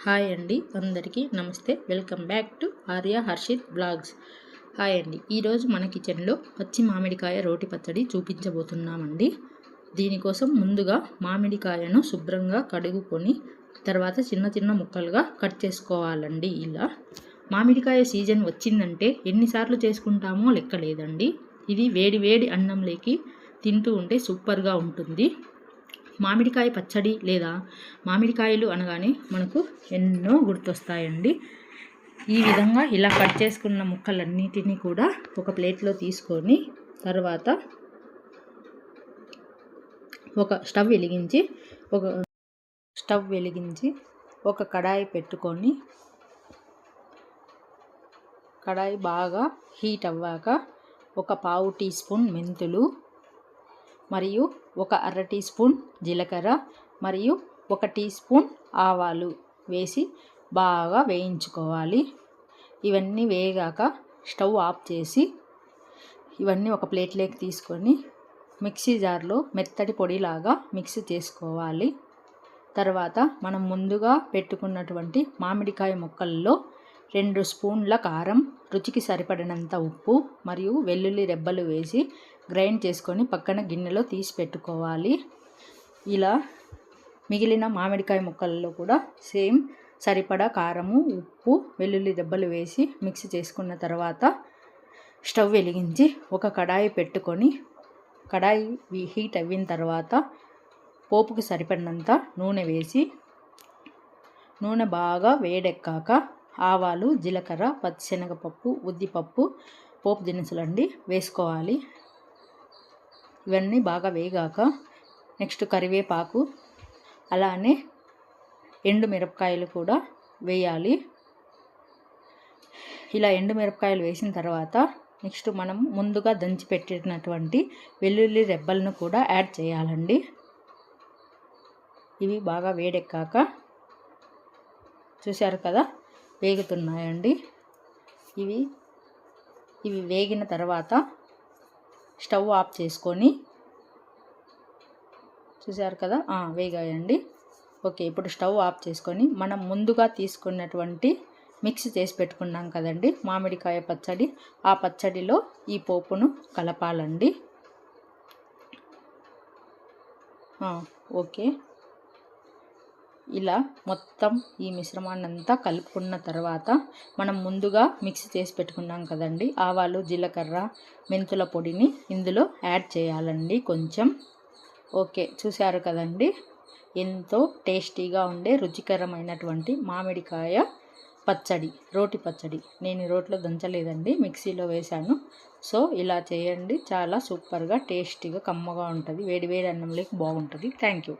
Hi అండి, అందరికీ నమస్తే. Welcome back to Arya Harshith blogs. Hi అండి, ఈరోజు మన కిచెన్లో పచ్చి మామిడికాయ రోటి పచ్చడి చూపించబోతున్నామండి. దీనికోసం ముందుగా మామిడికాయను శుభ్రంగా కడుగుకొని తర్వాత చిన్న చిన్న ముక్కలుగా కట్ చేసుకోవాలండి. ఇలా మామిడికాయ సీజన్ వచ్చిందంటే ఎన్నిసార్లు చేసుకుంటామో లెక్కలేదండి. ఇది వేడి వేడి అన్నంలోకి తింటూ ఉంటే సూపర్గా ఉంటుంది. మామిడికాయ పచ్చడి లేదా మామిడికాయలు అనగానే మనకు ఎన్నో గుర్తొస్తాయండి. ఈ విధంగా ఇలా కట్ చేసుకున్న ముక్కలన్నిటినీ కూడా ఒక ప్లేట్లో తీసుకొని తర్వాత ఒక స్టవ్ వెలిగించి ఒక కడాయి పెట్టుకొని కడాయి బాగా హీట్ అవ్వాక ఒక పావు టీ స్పూన్ మెంతులు మరియు ఒక అర టీ స్పూన్ జీలకర్ర మరియు ఒక టీ స్పూన్ ఆవాలు వేసి బాగా వేయించుకోవాలి. ఇవన్నీ వేగాక స్టవ్ ఆఫ్ చేసి ఇవన్నీ ఒక ప్లేట్లోకి తీసుకొని మిక్సీ జార్లో మెత్తటి పొడిలాగా మిక్సీ చేసుకోవాలి. తర్వాత మనం ముందుగా పెట్టుకున్నటువంటి మామిడికాయ ముక్కల్లో 2 స్పూన్ల కారం, రుచికి సరిపడినంత ఉప్పు మరియు వెల్లుల్లి రెబ్బలు వేసి గ్రైండ్ చేసుకొని పక్కన గిన్నెలో తీసి పెట్టుకోవాలి. ఇలా మిగిలిన మామిడికాయ ముక్కల్లో కూడా సేమ్ సరిపడా కారము, ఉప్పు, వెల్లుల్లి రెబ్బలు వేసి మిక్స్ చేసుకున్న తర్వాత స్టవ్ వెలిగించి ఒక కడాయి పెట్టుకొని కడాయి హీట్ అయిన తర్వాత పోపుకి సరిపడినంత నూనె వేసి నూనె బాగా వేడెక్కాక ఆవాలు, జీలకర్ర, పచ్చిశనగపప్పు, ఉద్దిపప్పు, పోపు దినుసులండి వేసుకోవాలి. ఇవన్నీ బాగా వేగాక నెక్స్ట్ కరివేపాకు అలానే ఎండుమిరపకాయలు కూడా వేయాలి. ఇలా ఎండుమిరపకాయలు వేసిన తర్వాత నెక్స్ట్ మనం ముందుగా దంచి పెట్టినటువంటి వెల్లుల్లి రెబ్బలను కూడా యాడ్ చేయాలండి. ఇవి బాగా వేడెక్కాక చూశారు కదా వేగుతున్నాయండి. ఇవి వేగిన తర్వాత స్టవ్ ఆఫ్ చేసుకొని చూశారు కదా వేగాయండి. ఓకే, ఇప్పుడు స్టవ్ ఆఫ్ చేసుకొని మనం ముందుగా తీసుకున్నటువంటి మిక్స్ చేసి పెట్టుకున్నాం కదండి మామిడికాయ పచ్చడి, ఆ పచ్చడిలో ఈ పోపును కలపాలండి. ఓకే, ఇలా మొత్తం ఈ మిశ్రమాన్ని అంతా కలుపుకున్న తర్వాత మనం ముందుగా మిక్స్ చేసి పెట్టుకున్నాం కదండి ఆవాలు, జీలకర్ర, మెంతుల పొడిని ఇందులో యాడ్ చేయాలండి కొంచెం. ఓకే, చూశారు కదండి ఎంతో టేస్టీగా ఉండే రుచికరమైనటువంటి మామిడికాయ పచ్చడి, రోటి పచ్చడి. నేను రోట్లో దంచలేదండి, మిక్సీలో వేశాను. సో ఇలా చేయండి, చాలా సూపర్గా టేస్టీగా కమ్మగా ఉంటుంది. వేడి వేడి అన్నంలోకి బాగుంటుంది. Thank you.